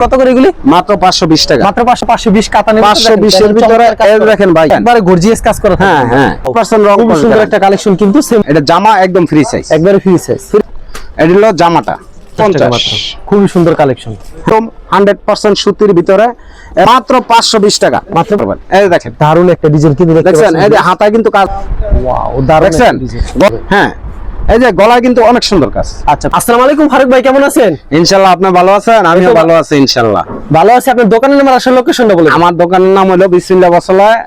কত করে এগুলি? মাত্র 520 টাকা। মাত্র 520 কাতান 520 এর ভিতরে দেখেন ভাই, একবারে গর্জিয়াস কাজ করা। হ্যাঁ হ্যাঁ, 100% রং। খুব সুন্দর একটা কালেকশন কিন্তু সেম। এটা জামা একদম ফ্রি সাইজ, একবারে ফ্রি সাইজ। এটা হলো জামাটা 50। খুবই সুন্দর কালেকশন, একদম 100% সুতির ভিতরে মাত্র 520 টাকা মাত্র। এই দেখেন দারুণ একটা ডিজাইন কিন্তু দেখছেন, এই যে হাতায় কিন্তু কাজ, ওয়াও দারুণ দেখছেন। হ্যাঁ, এই যে গলায় কিন্তু অনেক সুন্দর কাজ। আচ্ছা, আসসালামু আলাইকুম ফারুক ভাই, কেমন আছেন? ইনশাআল্লাহ আপনি ভালো আছেন? আমিও ভালো আছি ইনশাআল্লাহ। ভালো আছি। আপনার দোকানের নাম আর আসল লোকেশনটা বলুন। আমার দোকানের নাম হলো বিসমিল্লাহ বসলায়,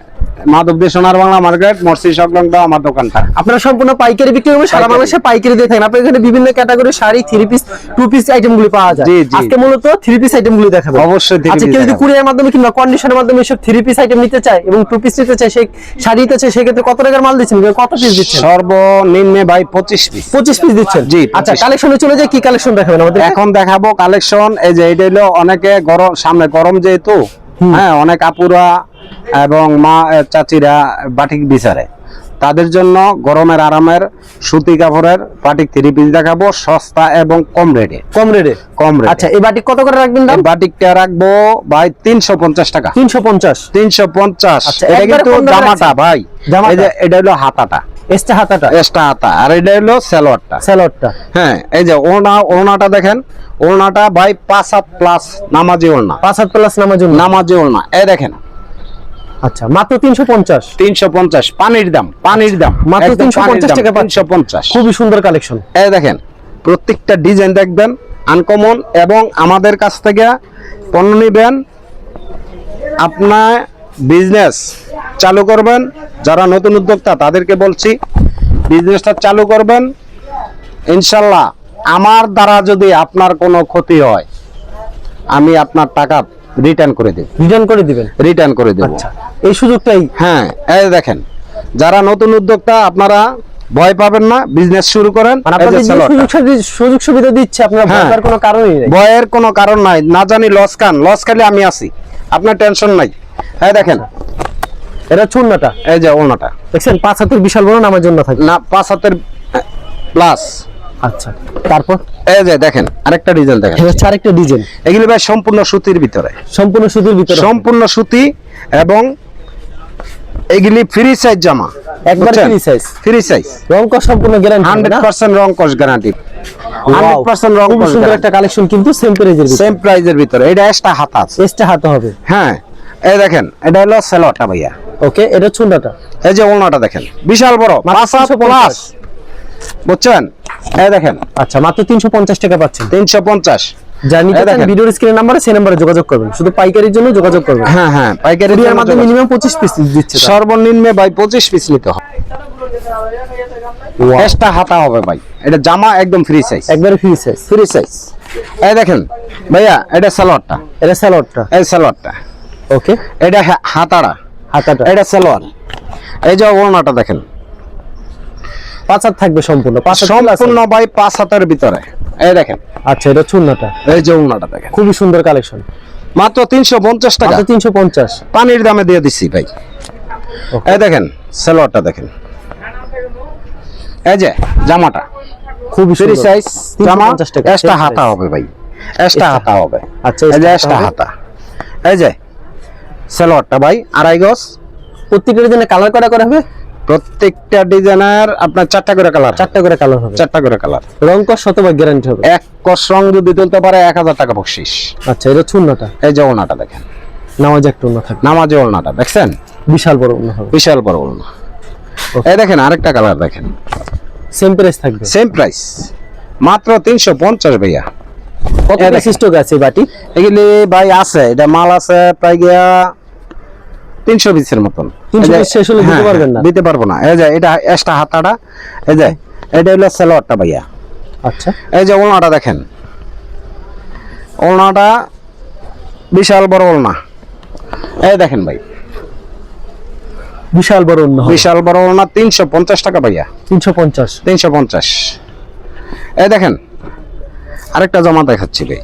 মাধবদী সোনার বাংলা মার্কেট, মসজিদ সংলগ্ন আমার দোকানটা। আপনারা সম্পূর্ণ পাইকারি বিক্রি করবেন, সারা বাংলাদেশে পাইকারি দিয়ে থাকেন। আপনার এখানে বিভিন্ন category sari, three piece, two piece আইটেমগুলি পাওয়া যায়। জি, জি। আজকে মূলত থ্রি পিস আইটেমগুলি দেখাবো। অবশ্যই থ্রি আচ্ছা, পিস কেউ যদি দেখাবো। কুরিয়ার মাধ্যমে কিংবা কন্ডিশনের মাধ্যমে এসব থ্রি পিস আইটেম নিতে চায় এবং টু পিস নিতে চায়, সেই শাড়ি নিতে চায়, সেক্ষেত্রে কত টাকার মাল দিচ্ছেন, কত পিস দিচ্ছেন? সর্বনিম্ন ভাই 25 পিস। 25 পিস দিচ্ছেন। জি, আচ্ছা, 25 কালেকশনে চলে যায়, কি কালেকশন দেখাবেন আমাদের? এখন দেখাবো কালেকশন। এই যে এটা হলো অনেকে গরম, সামনে গরম যেহেতু, হ্যাঁ, অনেক আপুরা এবং মা চাচিরা বাটিক বিচারে, তাদের জন্য গরমের আরামের সুতি কাপড়ের বাটিক থ্রি পিস দেখাবো, সস্তা এবং কম রেটে। কম রেটে। কম রেটে। আচ্ছা, এই বাটিক কত করে রাখবেন দাম? এই বাটিকটা রাখবো ভাই 350 টাকা। 350। 350। আচ্ছা, এটা একবারে কিন্তু কম দামে জামাটা রাখছেন। ভাই, জামাটা। এই যে এটা হলো হাতাটা, এক্সট্রা হাতাটা, এক্সট্রা হাতা, আর এটা হলো সালোয়ারটা। সালোয়ারটা। হ্যাঁ, এই যে ওড়নাটা দেখেন, ওড়নাটা ভাই 5 হাত প্লাস নামাজি ওড়না, 5 হাত প্লাস নামার জন্য। নামাজি ওড়না। এই দেখেন আচ্ছা, মাত্র 350। 350 পানির দাম, পানির দাম মাত্র একদম 350 টাকা পাচ্ছেন। 350। খুবই সুন্দর কালেকশন। এই দেখেন, প্রত্যেকটা ডিজাইন দেখবেন আনকমন, এবং আমাদের কাছ থেকে পণ্য নেবেন, আপনার বিজনেস চালু করবেন। যারা নতুন উদ্যোক্তা তাদেরকে বলছি, বিজনেসটা চালু করবেন ইনশাল্লাহ। আমার দ্বারা যদি আপনার কোনো ক্ষতি হয়, আমি আপনার টাকা রিটার্ন করে দেব। রিটার্ন করে দিবেন। রিটার্ন করে দেব। আচ্ছা, এই সুযোগটাই। হ্যাঁ, এই দেখেন, যারা নতুন উদ্যোক্তা আপনারা ভয় পাবেন না, বিজনেস শুরু করেন। মানে আপনাদের যে সুযোগ সুবিধা দিচ্ছে, আপনারা হ্যাঁ। ভয়ের কোনো কারণই নেই। ভয়ের কোনো কারণ নাই। না জানি লস খালি আমি আছি, আপনার টেনশন নাই। এই দেখেন, এটা চুন্নাটা, এই যে ওনাটা দেখছেন 5 হাতের বিশাল বড় নামার জন্য থাকে না, 5 হাতের প্লাস। আচ্ছা, তারপর এই যে দেখেন আরেকটা ডিজাইন দেখেন, এটা হচ্ছে আরেকটা ডিজাইন, এগুলি ভাই সম্পূর্ণ সুতির ভিতরে, সম্পূর্ণ সুতির ভিতরে, সম্পূর্ণ সুতি, এবং এগুলি ফ্রি সাইজ জামা, একবার ফ্রি সাইজ, ফ্রি সাইজ, রং কস সম্পূর্ণ গ্যারান্টি, 100% রং কস গ্যারান্টি, 100% রং খুব কস। সুন্দর একটা কালেকশন কিন্তু সেম প্রাইজের ভিতরে, সেম প্রাইজের ভিতরে। এটা এক্সট্রা হাতা আছে, এক্সট্রা হাতে হবে। হ্যাঁ। এই দেখেন, এটা হলো সালোয়ারটা ভাইয়া। ওকে, এটা চুন্নাটা, এই যে ওড়নাটা দেখেন বিশাল বড়, 5 হাত প্লাস, বুঝছেন? এই দেখেন, আচ্ছা, মাত্র 350 টাকা পাচ্ছেন। 350। জানি এই দেখেন। ভিডিওর স্ক্রিনের নাম্বারে, সেই নাম্বারে যোগাযোগ করবেন। শুধু পাইকারির জন্য যোগাযোগ করবেন। হ্যাঁ হ্যাঁ, পাইকারি কুরিয়ার মাধ্যমে মিনিমাম 25 পিস দিচ্ছে। সর্বনিম্ন ভাই 25 পিস নিতে হবে। এক্সট্রা হাতা হবে ভাই, এটা জামা একদম ফ্রি সাইজ, একবারে ফ্রি সাইজ, ফ্রি সাইজ। এই দেখেন ভাইয়া, এটা সালোয়ারটা, এটা সালোয়ারটা। এই সালোয়ারটা, ওকে, এটা হাতাটা, হাতাটা, এটা সালোয়ার। এই যে ওড়নাটা দেখেন, 5 হাত থাকবে সম্পূর্ণ, 5 হাত সম্পূর্ণ ভাই 5 হাতের ভিতরে। এই দেখেন, আচ্ছা, এটা চুন্নাটা, এই যে ওড়নাটা দেখেন, খুবই সুন্দর কালেকশন, মাত্র 350 টাকা, মাত্র 350। পানির দামে দিয়ে দিচ্ছি ভাই। এই দেখেন সালোয়ারটা দেখেন, এই যে জামাটা খুবই ফ্রি সুন্দর সাইজ জামা, 350 টাকা, এক্সট্রা হাতা হবে ভাই, এক্সট্রা হাতা হবে। আচ্ছা, এই যে extra এক্সট্রা হাতা হাতা। এই যে সালোয়ারটা ভাই 2.5 গজ, প্রত্যেকটা ডিজাইনে কালার করা হবে, প্রত্যেকটা ডিজাইনের আপনার 4টা করে কালার, 4টা করে কালার হবে, 4টা করে কালার। রং কস শতভাগ গ্যারান্টি হবে। এক কস রং যদি তুলতে পারে 1000 টাকা বকশিশ। আচ্ছা, এটা চুন্নাটা, এই যে ওড়নাটা দেখেন, নামাজ একটা ওড়না থাকবে, নামাজে ওড়নাটা দেখছেন, বিশাল বড় ওড়না হবে, বিশাল বড় ওড়না। এই দেখেন আরেকটা কালার দেখেন, সেম প্রাইস থাকবে, সেম প্রাইস, মাত্র 350 ভাইয়া। কত পিস স্টক আছে এই বাটি? এগুলি ভাই আছে, এটা মাল আছে প্রায় গিয়া 300 পিসের মতন। 300 পিস শেষ হলে দিতে পারবেন না? দিতে পারবো না। এই যে এটা এক্সট্রা হাতাটা, এই যে এটা হলো সালোয়ারটা ভাইয়া। আচ্ছা, এই যে ওড়নাটা দেখেন, ওড়নাটা বিশাল বড় ওড়না। এই দেখেন ভাই, বিশাল বড় ওড়না হবে, বিশাল বড় ওড়না, 350 টাকা ভাইয়া, 350। 350। এই দেখেন আরেকটা জামা দেখাচ্ছি ভাই,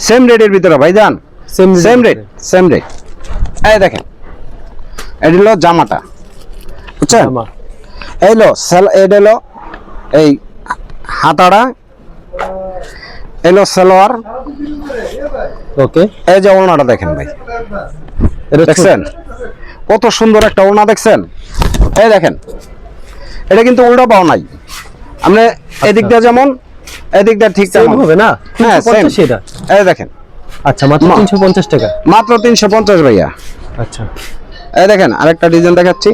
সেম রেটের ভিতরে ভাইজান, সেম রেট, সেম রেট। এই দেখেন, এটা হলো জামাটা, বুঝছেন? এই হলো এটা হলো এই হাতাটা, এলো সালোয়ার। ওকে, এই যে ওড়নাটা দেখেন ভাই, এটা দেখছেন কত সুন্দর একটা ওড়না দেখছেন। এই দেখেন, এটা কিন্তু উল্টো পাও নাই, আপনি এদিক দিয়ে যেমন এদিক দিয়ে ঠিক সেম তেমন হবে না? হ্যাঁ 350 same। এটা। এই দেখেন আচ্ছা, মাত্র 350 টাকা। মাত্র 350 ভাইয়া। আচ্ছা, এই দেখেন আরেকটা ডিজাইন দেখাচ্ছি,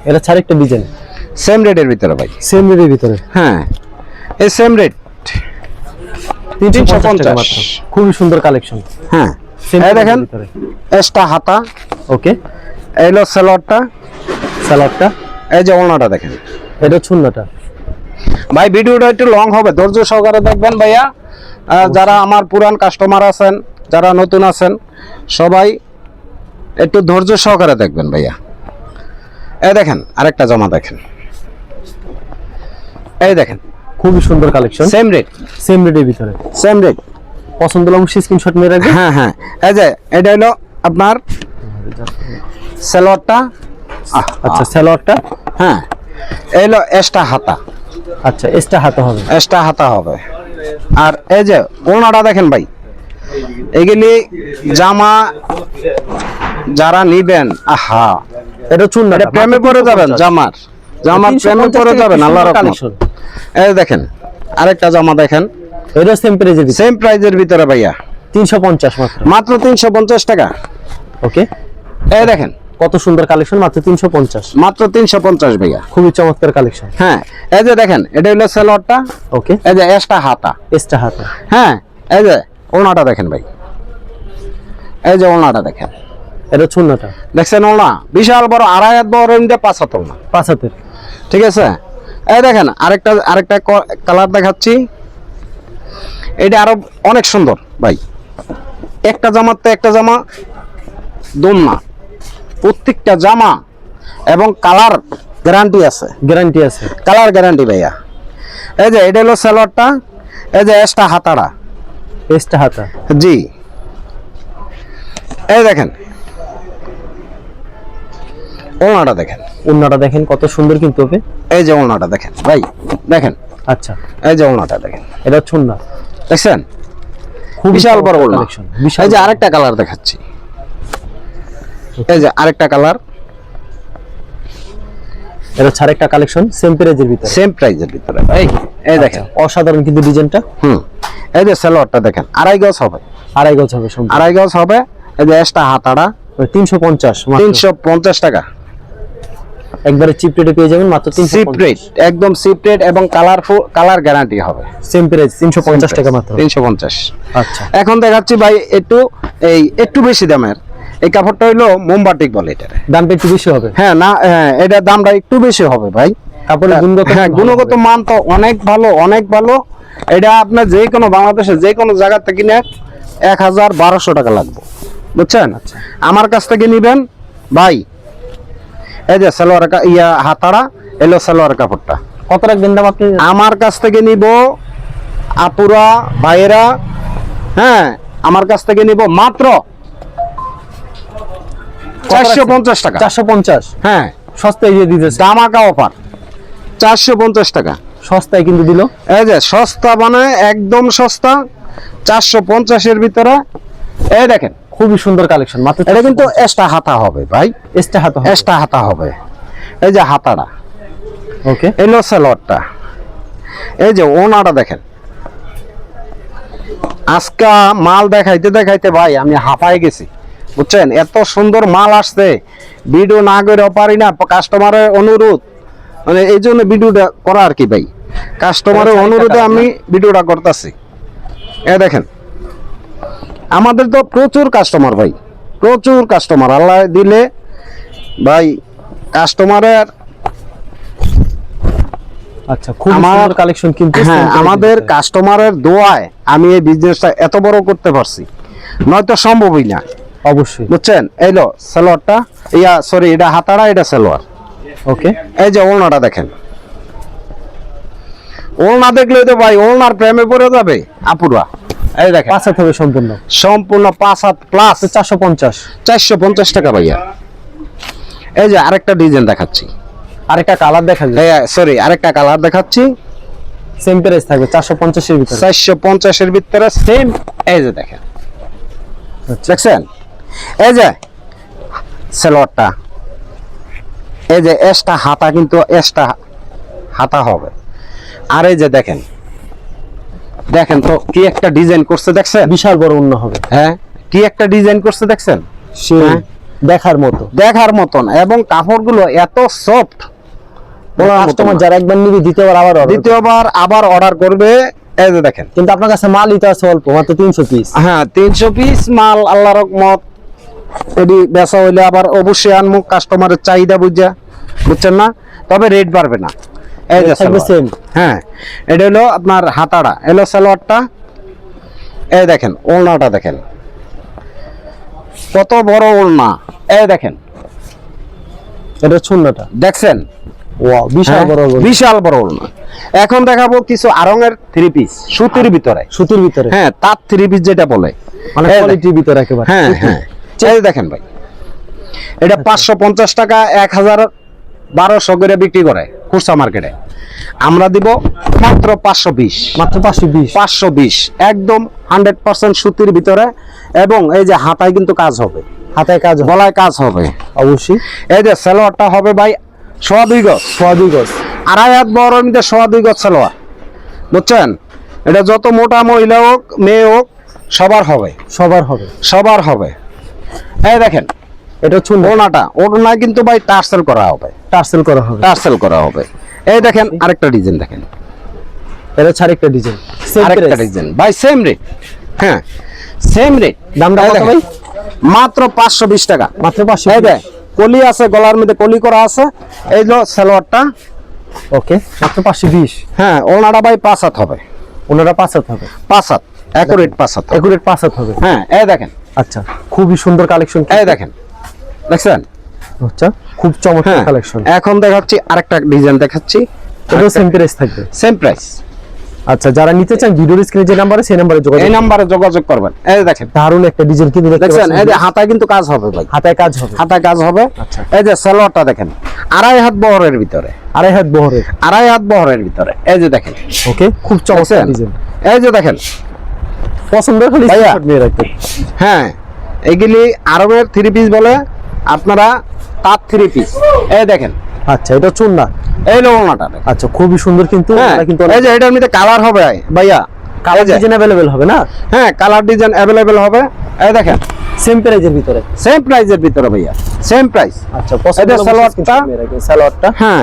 এটা ছাড় একটা ডিজাইন, সেম রেটের ভিতরে ভাই। সেম রেটের ভিতরে। হ্যাঁ, এই সেম রেট 350 টাকা মাত্র। খুবই সুন্দর কালেকশন। হ্যাঁ। সেম এই দেখেন ভিতরে। এক্সট্রা হাতা, ওকে, এলো সালোয়ারটা, সালাদটা, এই যে ওড়নাটা দেখেন এটা ছুন্নাটা। ভাই। ভিডিওটা একটু লং হবে, ধৈর্য সহকারে দেখবেন ভাইয়া। যারা আমার পুরান কাস্টমার আছেন, যারা নতুন আছেন, সবাই একটু ধৈর্য সহকারে দেখবেন ভাইয়া। এই দেখেন আরেকটা জামা দেখেন, এই দেখেন খুবই সুন্দর কালেকশন, সেম রেট, সেম রেটের ভিতরে। Same rate. পছন্দ হলে অবশ্যই স্ক্রিনশট নিয়ে রাখবেন। হ্যাঁ হ্যাঁ, এই যে এটা হলো আপনার সালোয়ারটা। আচ্ছা, সালোয়ারটা। হ্যাঁ, এই হলো এক্সট্রা হাতা, আচ্ছা, এক্সট্রা হাতে হবে। এক্সট্রা হাতা হবে। আর এই যে ওড়নাটা দেখেন ভাই, এগুলি জামা যারা নিবেন, আহা, এটা চুন্না, এটা প্রেমে পড়ে যাবেন, জামার প্রেমে পড়ে যাবেন আল্লাহর রহমত। কালেকশন। এই দেখেন আরেকটা জামা দেখেন, এটা সেম প্রাইজের ভিতরে, সেম প্রাইজের ভিতরে ভাইয়া, 350 মাত্র। মাত্র 350 টাকা। ওকে, এই দেখেন কত সুন্দর কালেকশন, মাত্র 350। মাত্র 350 ভাইয়া। খুবই চমৎকার কালেকশন। হ্যাঁ, এই যে দেখেন এটা হলো সালোয়ারটা, ওকে, এই যে এক্সট্রা হাতা। এক্সট্রা হাতে। হ্যাঁ, এই যে ওড়নাটা দেখেন ভাই, এই যে ওড়নাটা দেখেন, এটা চুন্নাটা, দেখছেন ওড়না বিশাল বড়, 2.5 হাত বড়, 5 হাত ওড়না, 5 হাতের। ঠিক আছে। এই দেখেন আরেকটা কালার দেখাচ্ছি, এটা আরো অনেক সুন্দর ভাই। একটা জামাতে একটা জামা দম না, প্রত্যেকটা জামা এবং কালার গ্যারান্টি আছে, গ্যারান্টি আছে। কালার গ্যারান্টি ভাইয়া। এই যে এটা হলো সালোয়ারটা, এই যে এক্সট্রা হাতাটা, এক্সট্রা হাতা। জি। এই দেখেন ওড়নাটা দেখেন, ওন্নাটা দেখেন কত সুন্দর কিন্তু হবে। এই যে ওড়নাটা দেখেন ভাই, দেখেন আচ্ছা, এই যে ওড়নাটা দেখেন, এটা চুন্না, দেখছেন খুব বিশাল বড় ওড়না। কালেকশন। বিশাল। এই যে আরেকটা কালার দেখাচ্ছি, এই যে আরেকটা কালার, এটা ছাড় একটা কালেকশন, সেম প্রাইজের ভিতরে। সেম প্রাইজের ভিতরে ভাই। এই দেখেন অসাধারণ কিন্তু ডিজাইনটা। এই যে সালোয়ারটা দেখেন, 2.5 গজ হবে, 2.5 গজ হবে সম্পূর্ণ। 2.5 গজ হবে। এই যে এক্সট্রা হাতাটা 350 মাত্র। 350 টাকা, একবারে চিপ রেটে পেয়ে যাবেন মাত্র সিপ 350। রেট, একদম সিপ রেট এবং কালারফুল, কালার গ্যারান্টি হবে। সেম প্রাইস 350 টাকা মাত্র। 350। আচ্ছা, এখন দেখাচ্ছি ভাই একটু বেশি দামের, এই কাপড়টা হইলো মোমবাটিক বলে এটা। দামটা একটু বেশি হবে। হ্যাঁ না, হ্যাঁ এটার দামটা একটু বেশি হবে ভাই। কাপড়ের গুণগত হ্যাঁ, গুণগত মান তো অনেক ভালো, অনেক ভালো। এটা আপনার যে কোনো বাংলাদেশের যে কোনো জায়গা থেকে কিনে 1000-1200 টাকা লাগবে, বুঝছেন। আমার কাছ থেকে নিবেন ভাই, এই যে সালোয়ার হাতাড়া এলো সালোয়ার কাপড়টা, কত রাখবেন দাম আপনি? আমার কাছ থেকে নিব আপুরা ভাইয়েরা, হ্যাঁ আমার কাছ থেকে নিব মাত্র 450 টাকা। 450। হ্যাঁ, সস্তায় দিয়ে দিতেছে, ধামাকা অফার, 450 টাকা। সস্তায় কিন্তু দিল। এই যে সস্তা, মানে একদম সস্তা, 450 এর ভিতরে। এই দেখেন খুবই সুন্দর কালেকশন, মাত্র। এটা কিন্তু এক্সট্রা হাতা হবে ভাই, এক্সট্রা হাতা হবে। এক্সট্রা হাতা হবে। এই যে হাতাটা, ওকে, এলো সালোয়ারটা, এই যে ওনাটা দেখেন। আজকা মাল দেখাইতে দেখাইতে ভাই আমি হাঁপাই গেছি, বুঝছেন। এত সুন্দর মাল আসছে, ভিডিও না করে পারি না, কাস্টমারের অনুরোধ, মানে এই জন্য ভিডিওটা করা আর কি ভাই, কাস্টমারের অনুরোধে আমি ভিডিওটা করতেছি। এ দেখেন আমাদের তো প্রচুর কাস্টমার ভাই, প্রচুর কাস্টমার, আল্লাহ দিলে ভাই কাস্টমারের। আচ্ছা, খুব আমার সুন্দর কালেকশন কিন্তু। হ্যাঁ, আমাদের কাস্টমারের দোয়ায় আমি এই বিজনেসটা এত বড় করতে পারছি, নয়তো সম্ভবই না, অবশ্যই। বুঝছেন। এইলো সালোয়ারটা, সরি এটা হাতাড়া, এটা সালোয়ার। ওকে, এই যে ওড়নাটা দেখেন, ওড়না দেখলে তো ভাই ওড়নার প্রেমে পড়ে যাবে আপুরা। এই দেখেন 5 হাত হবে সম্পূর্ণ, সম্পূর্ণ 5 হাত প্লাস, 450। 450 টাকা ভাইয়া। এই যে আরেকটা ডিজাইন দেখাচ্ছি, আরেকটা কালার দেখা যায়। সরি আরেকটা কালার দেখাচ্ছি, সেম প্রাইস থাকবে 450 এর ভিতরে। 450 এর ভিতরে সেম। এই যে দেখেন, দেখছেন, এই যে সালোয়ারটা, এই যে এক্সট্রা হাতা, কিন্তু এক্সট্রা হাতা হবে। আর এই যে দেখেন, দেখেন তো কি একটা ডিজাইন করছে, দেখছেন? বিশাল বড় অন্য হবে। হ্যাঁ, কি একটা ডিজাইন করছে, দেখছেন? সে হ্যাঁ। দেখার মতো, দেখার মতন, এবং কাপড়গুলো এত সফট। কাস্টমার যারা একবার নিবে দ্বিতীয়বার আবার order দ্বিতীয়বার আবার অর্ডার করবে। এই যে দেখেন, কিন্তু আপনার কাছে মালই তো আছে অল্প, মাত্র 300 পিস। হ্যাঁ 300 পিস মাল, আল্লাহর রহমত। এটি বেচা হইলে আবার অবশ্যই আনমু, কাস্টমারের চাহিদা বুঝা, বুঝছেন না? তবে রেট বাড়বে না। এই যে থাকবে সালোয়ার। সেম। হ্যাঁ, এটা হলো আপনার হাতাটা, এলো সালোয়ারটা। এই দেখেন ওড়নাটা, দেখেন কত বড় ওড়না। এই দেখেন, এটা ছুন্নাটা দেখছেন? ওয়াও, বিশাল হ্যাঁ, বড় ওড়না। বিশাল বড় ওড়না। এখন দেখাবো কিছু আরঙের 3 পিস, সুতির ভিতরে। সুতির ভিতরে, হ্যাঁ, তাঁত 3 পিস যেটা বলে, মানে এই কোয়ালিটির ভিতরে একেবারে। হ্যাঁ হ্যাঁ। এই দেখেন ভাই, এটা 550 টাকা, 1200 করে বিক্রি করে খুচরা মার্কেটে। আমরা দিব মাত্র 520। মাত্র 520। 520 একদম 100% সুতির ভিতরে। এবং এই যে হাতায় কিন্তু কাজ হবে, হাতায় কাজ হবে। গলায় কাজ হবে অবশ্যই। এই যে সালোয়ারটা হবে ভাই 2.5 গজ, 2 গজ, 2.5 হাত বড় মধ্যে 2.5 গজ সালোয়ার, বুঝছেন? এটা যত মোটা মহিলা হোক মেয়ে হোক সবার হবে, সবার হবে। সবার হবে। এই দেখেন, এটা ছুন্না, ওড়না কিন্তু ভাই টার্সেল করা হবে, টার্সেল করা হবে। টার্সেল করা হবে। এই দেখেন আরেকটা ডিজাইন, দেখেন এটা ছাড় একটা ডিজাইন, আরেকটা ডিজাইন ভাই, সেম রেট। হ্যাঁ, সেম রেট। দামটা কত ভাই? মাত্র 520 টাকা। মাত্র 500। এই দেখ, কলি আছে, গলার মধ্যে কলি করা আছে। এই হলো সালোয়ারটা। ওকে, মাত্র 520। হ্যাঁ, ওড়নাটা ভাই 5 হাত হবে, ওনারা 5 হাত হবে, 5 হাত, একুরেট 5 হাত হবে। একুরেট 5 হাত হবে। হ্যাঁ, এই দেখেন, আচ্ছা, খুবই সুন্দর কালেকশন। এই দেখেন, দেখছেন? আচ্ছা, খুব চমৎকার হ্যাঁ, কালেকশন। এখন দেখাচ্ছি আরেকটা ডিজাইন, দেখাচ্ছি। এটাও সেম প্রাইস থাকবে। Same price. আচ্ছা, যারা নিতে চান ভিডিওর স্ক্রিনে যে নাম্বার আছে সেই নাম্বারে এই যোগাযোগ। নাম্বারে যোগাযোগ করবেন। এই দেখেন, দারুণ একটা ডিজাইন কিন্তু দেখতে দেখছেন? পাচ্ছেন। এই যে হাতায় কিন্তু কাজ হবে ভাই, হাতায় কাজ হবে। হাতায় কাজ হবে। আচ্ছা। এই যে সালোয়ারটা দেখেন, 2.5 হাত বহরের ভিতরে, 2.5 হাত বহরের। 2.5 হাত বহরের ভিতরে। এই যে দেখেন, ওকে, খুব চমৎকার দেখছেন? ডিজাইন। এই যে দেখেন, পছন্দ হলে ভাইয়া। স্ক্রিনশট নিয়ে রাখবেন। হ্যাঁ, এগুলি আরবের 3 পিস বলে, আপনারা তাঁত 3 পিস। এই দেখেন, আচ্ছা, এটা চুন্না। এই হলো ওড়নাটা। দেখেন। আচ্ছা, খুবই সুন্দর কিন্তু। হ্যাঁ, এটা কিন্তু এই যে এটার মধ্যে কালার হবে ভাইয়া, কালার এই যে, ডিজাইন अवेलेबल হবে না? হ্যাঁ কালার ডিজাইন অ্যাভেলেবেল হবে। এই দেখেন, সেম প্রাইজের ভিতরে। সেম প্রাইজের ভিতরে ভাইয়া, সেম প্রাইস। আচ্ছা, পছন্দ এই যে হলে সালোয়ারটা। screenshot নিয়ে রাখবেন। সালোয়ারটা হ্যাঁ,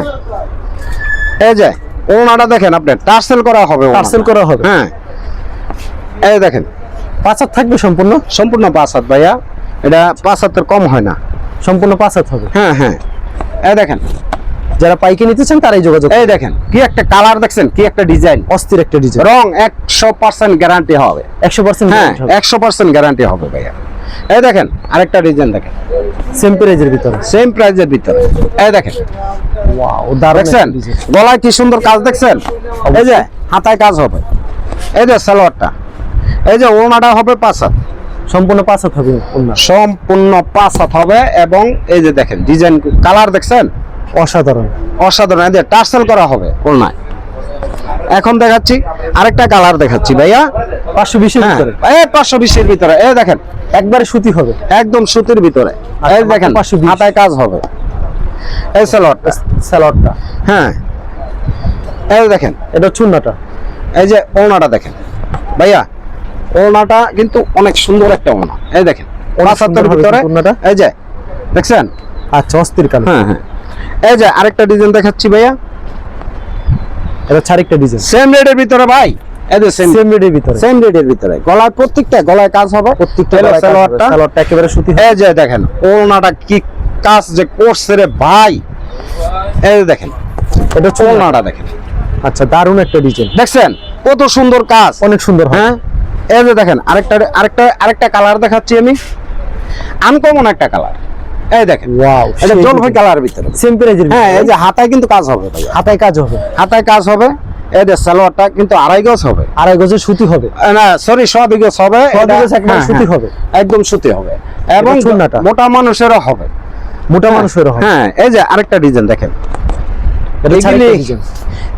এই যে ওড়নাটা দেখেন, আপনি টার্সেল করা হবে, ওড়নাটা। টার্সেল করা হবে। হ্যাঁ, এই দেখেন, 5 হাত থাকবে সম্পূর্ণ। সম্পূর্ণ 5 হাত ভাইয়া, এটা 5 হাতের কম হয় না। সম্পূর্ণ 5 হাত হবে। হ্যাঁ হ্যাঁ, এই দেখেন, যারা পাইকে নিতে চান তারাই যোগাযোগ। এই দেখেন কি একটা কালার, দেখছেন কি একটা ডিজাইন, অস্থির একটা ডিজাইন। রং 100% গ্যারান্টি হবে। 100% হ্যাঁ, 100% গ্যারান্টি হবে ভাইয়া। এই দেখেন আরেকটা ডিজাইন, দেখেন সেম প্রাইজের ভিতরে। সেম প্রাইজের ভিতরে। এই দেখেন, ওয়াও, দারুণ দেখছেন একটা ডিজাইন। গলায় কি সুন্দর কাজ, দেখছেন? এই যে হাতায় কাজ হবে। এই যে সালোয়ারটা, এই যে ওড়নাটা হবে 5 হাত, সম্পূর্ণ 5 হাত হবে ওন্না। সম্পূর্ণ 5 হাত হবে। এবং এই যে দেখেন ডিজাইন, কালার দেখছেন? অসাধারণ। অসাধারণ। এই যে টার্সেল করা হবে ওড়নায়। এখন দেখাচ্ছি আরেকটা কালার, দেখাচ্ছি ভাইয়া। 520 এর হ্যাঁ, ভিতরে। এই 520 এর ভিতরে। এই দেখেন, একবারে সুতি হবে। একদম সুতির ভিতরে। এই মাত্র দেখেন 520 হাতায় কাজ হবে। এই সালোয়ারটা। সালোয়ারটা। হ্যাঁ, এই দেখেন, এটা চুন্নাটা। এই যে ওড়নাটা দেখেন ভাইয়া, ওড়নাটা কিন্তু অনেক সুন্দর একটা ওড়না। এই দেখেন, অনেক 5 হাতের সুন্দর হবে ভিতরে। ওড়নাটা। এই যে দেখছেন? আচ্ছা, অস্থির কালার। হ্যাঁ হ্যাঁ, এই যে আরেকটা ডিজাইন দেখাচ্ছি ভাইয়া, এটা ছাড় একটা ডিজাইন। সেম রেটের ভিতরে ভাই। এই যে সেম সেম রেডের ভিতরে। সেম রেটের ভিতরে, গলায় প্রত্যেকটা গলায় কাজ হবে, প্রত্যেকটা এই হলো সালোয়ারটা। সালোয়ারটা একেবারে সুতি। এই যে দেখেন ওড়নাটা কি কাজ যে করছে রে ভাই। এই যে দেখেন, এটা চুন্না। ওড়নাটা দেখেন, আচ্ছা, দারুণ একটা ডিজাইন। দেখছেন কত সুন্দর কাজ? অনেক সুন্দর হবে। হ্যাঁ, এই যে দেখেন আরেকটা কালার দেখাচ্ছি আমি, আনকমন একটা কালার। এই দেখেন, ওয়াও, এটা জলপাই কালার ভিতরে। সেম প্রাইজের হ্যাঁ, ভিতরে। এই যে হাতায় কিন্তু কাজ হবে ভাই, হাতায় কাজ হবে। হাতায় কাজ হবে। এই যে সালোয়ারটা কিন্তু 2.5 গজ হবে। 2.5 গজের সুতি হবে। না সরি, 1.5 গজ হবে। 1.5 গজ একদম হ্যাঁ, সুতি হ্যাঁ, হবে। একদম সুতি হবে। এবং চুন্নাটা। মোটা মানুষেরও হবে। মোটা মানুষের হবে। হ্যাঁ, এই যে আরেকটা ডিজাইন দেখেন, এটা ছাড়া এগুলি- ডিজাইন।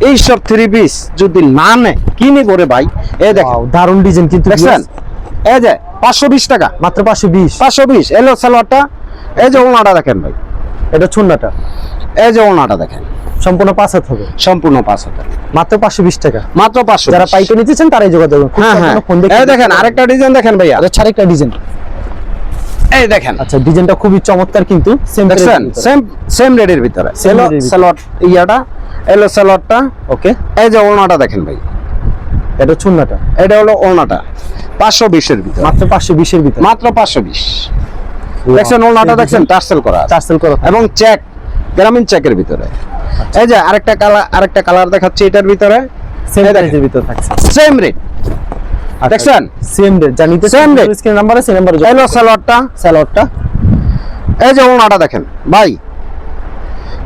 এইসব থ্রি পিস যদি না নেয় কি নিব রে ভাই? এই দেখেন, Wow, দারুণ ডিজাইন কিন্তু দেখছেন? viewers, এই যে 520 টাকা, মাত্র 520। 520। এলো সালোয়ারটা, এই যে ওনাটা দেখেন ভাই, এটা ছুন্নাটা এই যে ওনাটা দেখেন, সম্পূর্ণ 5 হাত হবে, সম্পূর্ণ 5,000, মাত্র 520 টাকা। মাত্র 500। যারা পাইকারি নিতে চান তারাই যোগাযোগ করুন। খুব হ্যাঁ হ্যাঁ, সম্পূর্ণ ফোন দেখে এই দেখেন আরেকটা ডিজাইন দেখেন ভাইয়া, এটা ছাড়া একটা ডিজাইন। এই দেখেন, আচ্ছা, ডিজাইনটা খুবই চমৎকার কিন্তু সেম দেখছেন? সেম রেডের ভিতরে Same এলো rate এর ভিতরে। সালোয়ার, ইয়াটা এলো সালোয়ারটা, ওকে, এই যে ওনাটা দেখেন ভাই, এটা ছুন্নাটা এটা হলো ওনাটা 520 এর ভিতরে, মাত্র 520 এর ভিতরে। মাত্র 520। দেখছেন ওনাটা দেখছেন টার্সেল করা আছে। টার্সেল করা থাকে। এবং চেক, গ্রামীণ চেকের ভিতরে। এই যে আরেকটা কালার দেখাচ্ছি এটার ভিতরে, সেম এই দেখেন। প্রাইসের ভিতরে থাকছে। সেম রেট, দেখছেন? সেম রেট, জানিতে Same rate। স্ক্রিন নাম্বার আছে, নাম্বারে এলো সালোয়ারটা, সালোয়ারটা এই যে ওনাটা দেখেন ভাই,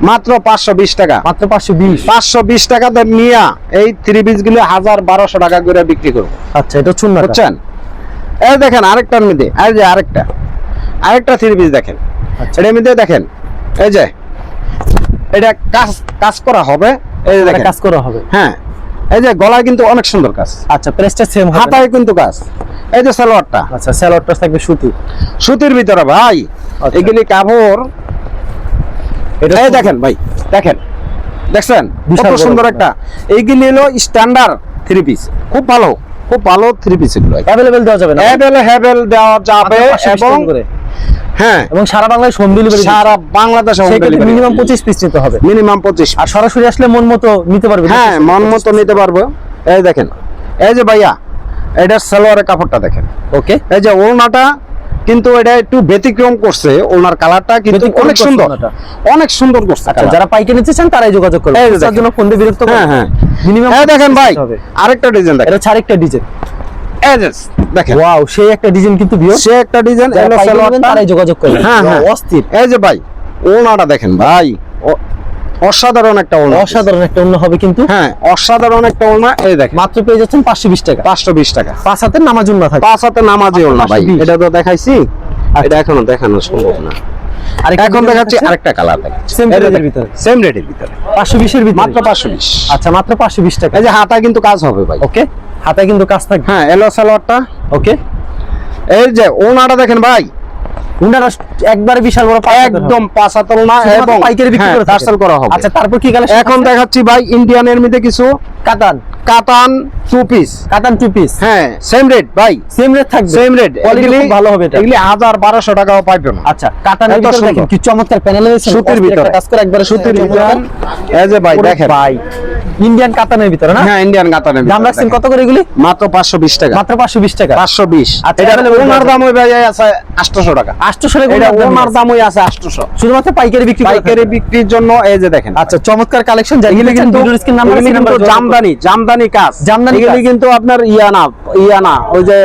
মাত্র 520 টাকা, মাত্র 520। 520 টাকাতে নিয়া এই থ্রি পিস গুলো 1000-1200 টাকা করে বিক্রি করবো, আচ্ছা, এটা ছুন্নাটা বুঝছেন? এই দেখেন আরেকটার মধ্যে, এই যে আরেকটা থ্রি পিস দেখেন, আচ্ছা। এটার মধ্যে দেখেন, এই যে এটা কাজ করা হবে, এই যে এটা দেখেন, কাজ করা হবে। হ্যাঁ, এই যে গলায় কিন্তু অনেক সুন্দর কাজ, আচ্ছা, প্রাইসটা সেম হবে। হাতায় কিন্তু কাজ। এই যে সালোয়ারটা আচ্ছা, সালোয়ারটা থাকবে সুতি। সুতির ভিতরে ভাই, আচ্ছা। এগুলি কাপড়, এটা এই দেখেন ভাই, দেখেন, দেখছেন বিশাল কত বড় সুন্দর বড়। একটা। এইগুলি হলো স্ট্যান্ডার্ড থ্রি পিস, খুব ভালো থ্রি পিস এগুলো। অ্যাভেলেবেল দেওয়া যাবে না হ্যাভেল দেওয়া যাবে, মাত্র 520 এবং টাকা করে। হ্যাঁ, এবং সারা বাংলায় হোম ডেলিভারি সারা বাংলাদেশে মিনিমাম 25 পিস নিতে হবে। মিনিমাম 25। আর সরাসরি আসলে মন মতো নিতে পারবে। হ্যাঁ, মন মতো নিতে পারবো। এই দেখেন, এই যে ভাইয়া, এটার সালোয়ারের কাপড়টা দেখেন, ওকে, এই যে ওড়নাটা কিন্তু এটা একটু ব্যতিক্রম করছে, ওনার কালারটা কিন্তু ব্যতিক্রম অনেক করছে সুন্দর, ওড়নাটা। অনেক সুন্দর করছে আচ্ছা, colour। যারা পাইকারি নিতে চান তারাই যোগাযোগ করুন। এই যে তার দেখেন। জন্য ফোন দিয়ে বিরক্ত হ্যাঁ করবেন। হ্যাঁ, মিনিমাম এই দেখেন ভাই, আরেকটা ডিজাইন দেখেন, এটা ছাড়া একটা ডিজাইন। এই যে দেখেন, ওয়াও, সেই একটা ডিজাইন কিন্তু ভিউয়ার। সে একটা ডিজাইন, যারা এলো পাইকারি নেবেন সালোয়ারটা, তারাই যোগাযোগ করবেন। হ্যাঁ হ্যাঁ, অস্থির, এই যে ভাই ওড়নাটা দেখেন ভাই, অসাধারণ একটা ওড়না, অসাধারণ একটা অন্য হবে কিন্তু। হ্যাঁ, অসাধারণ একটা ওড়না। এই দেখেন মাত্র পেয়ে যাচ্ছেন 520 টাকা। 520 টাকা, 5 হাতের নামাজ না থাকে। 5 হাতে নামাজি ওড়না ভাই। 520 এটা তো দেখাইছি, এটা এখনো দেখানো সম্ভব না। আর এখন দেখাচ্ছি আরেকটা কালার দেখাচ্ছি, Same এই rate এর দেখেন, ভিতরে। সেম রেটের ভিতরে, 520 এর ভিতরে। মাত্র 520। আচ্ছা, মাত্র 520 টাকা। এই যে হাতা কিন্তু কাজ হবে ভাই। ওকে, হাতে কিন্তু কাজ থাকবে। হ্যাঁ, এলো সালোয়ারটা, ওকে, এই যে ওড়নাটা দেখেন ভাই, উনারা একবারে বিশাল বড় পাঁচ হাতের হবে। একদম 5 হাতের ওড়না, শুধুমাত্র এবং পাইকারি বিক্রি করে থাকেন। টার্সেল করা হবে। আচ্ছা, তারপর কি কালেকশন? এখন দেখাচ্ছি ভাই ইন্ডিয়ানের মধ্যে কিছু কাতান কাতান টু পিস। 2 পিস। হ্যাঁ, সেম রেট ভাই, সেম রেট থাকবে। Same rate. কোয়ালিটি এগুলি খুব ভালো হবে এটা। এগুলি 1000-1200 টাকাও পাইবে না। আচ্ছা, কাতানের এত ভিতরে সুন্দর। দেখেন কি চমৎকার প্যানেলের সুতির ভিতরে কাজ করে, একবারে সুতির ভিতরে, এই যে ভাই দেখেন, ভাই ইন্ডিয়ান কাতানের ভিতরে না? হ্যাঁ, ইন্ডিয়ান কাতানের দাম ভিতরে রাখছেন দেখেন। কত করে এগুলি? মাত্র 520 টাকা, মাত্র 520 টাকা। 520। আচ্ছা, এটা available ওনার আছে। দাম ওই ভাই আছে 800 টাকা। 800 টাকা এটা ওনার ওনার দাম ওই আছে 800। শুধুমাত্র পাইকারি বিক্রি করে পাইকারি থাকেন। বিক্রির জন্য এই যে দেখেন, আচ্ছা, চমৎকার কালেকশন। এগুলি কিন্তু জামদানি কাজ, জামদানি এগুলি কাজ। কিন্তু আপনার ইয়া না ওই যে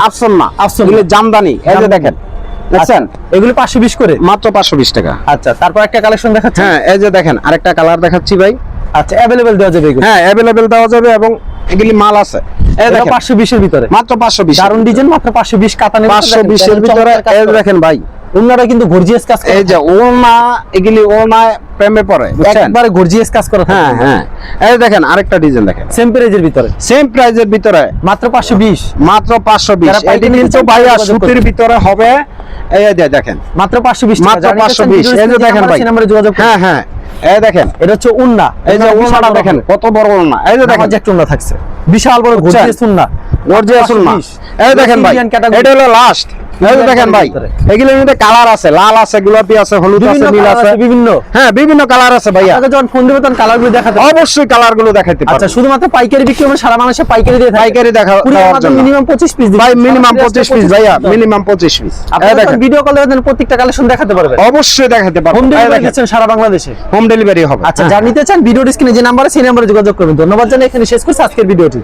আফসন না, আফসন এগুলি না। জামদানি। এই যে জামদানি। দেখেন, দেখছেন, এগুলি 520 করে। মাত্র 520 টাকা। আচ্ছা, তারপর একটা কালেকশন দেখাচ্ছি। হ্যাঁ, এই যে দেখেন আরেকটা কালার দেখাচ্ছি ভাই। আচ্ছা, अवेलेबल দেওয়া যাবে এগুলো। হ্যাঁ, अवेलेबल দেওয়া যাবে, এবং এগুলি মাল আছে। এই এটা দেখেন 520 এর ভিতরে। মাত্র 520। দারুন ডিজাইন, মাত্র 520 কাতানের 520 এর ভিতরে। এই যে দেখেন ভাই, ওনারা কিন্তু গর্জিয়াস কাজ করে। এই যে ওড়না, এগুলি ওড়না প্রেমে পড়ে, বুঝছেন? একবারে গর্জিয়াস কাজ করে। হ্যাঁ হ্যাঁ, এই দেখেন আরেকটা ডিজাইন দেখেন, সেম প্রাইজের ভিতরে, সেম প্রাইজের ভিতরে, মাত্র 520। মাত্র 520। যারা এটি পাইকারি কিন্তু নিতে চান ভাইয়া যোগাযোগ করুন। সুতির ভিতরে হবে। এই যে দেখেন মাত্র 520 টাকা। মাত্র যারা নিতে চান 520। ভিডিওর এই যে স্ক্রিনে দেখেন নাম্বার ভাই, আছে, নাম্বারে যোগাযোগ করুন। হ্যাঁ হ্যাঁ, এই দেখেন, এটা হচ্ছে উন্না। এই যে বিশাল ওড়নাটা বড় দেখেন হবে। কত বড় ওড়না। এই যে দেখেন নামাজ একটা উন্না থাকছে, বিশাল বড় বুঝছেন? গর্জিয়াস উন্না। গর্জিয়াস ওড়না। 520 এই দেখেন ভাই, Indian category। এটা হলো লাস্ট। এই যে Indian দেখেন ভাই, ভিতরে। এগুলোর মধ্যে কালার আছে, লাল আছে, গোলাপি আছে, হলুদ আছে, বিভিন্ন নীল কালার আছে। আছে, বিভিন্ন। হ্যাঁ, বিভিন্ন কালার আছে ভাইয়া। আপনাকে যখন ফোন দেবে তখন কালারগুলো দেখাতে হবে। অবশ্যই কালার গুলো দেখাইতে আচ্ছা, পারবো। শুধুমাত্র পাইকারি বিক্রি আমরা সারা বাংলাদেশে পাইকারি দিয়ে থাকি। পাইকারি দেওয়ার জন্য মিনিমাম 25 পিস ভাই, মিনিমাম 25 পিস ভাইয়া, মিনিমাম 25 পিস। এই আপনারা দেখেন, ভিডিও কল দেবেন, প্রত্যেকটা কালেকশন দেখাতে পারবেন। অবশ্যই দেখাতে পারবো। হোম এই ডেলিভারি দেখেন, দিচ্ছেন সারা বাংলাদেশে। হোম ডেলিভারি হবে। আচ্ছা, হ্যাঁ। যারা নিতে চান ভিডিও স্ক্রিনে যে নাম্বার আছে সেই নাম্বারে যোগাযোগ করবেন। ধন্যবাদ জানাই, এখানে শেষ করছি আজকের ভিডিওটি।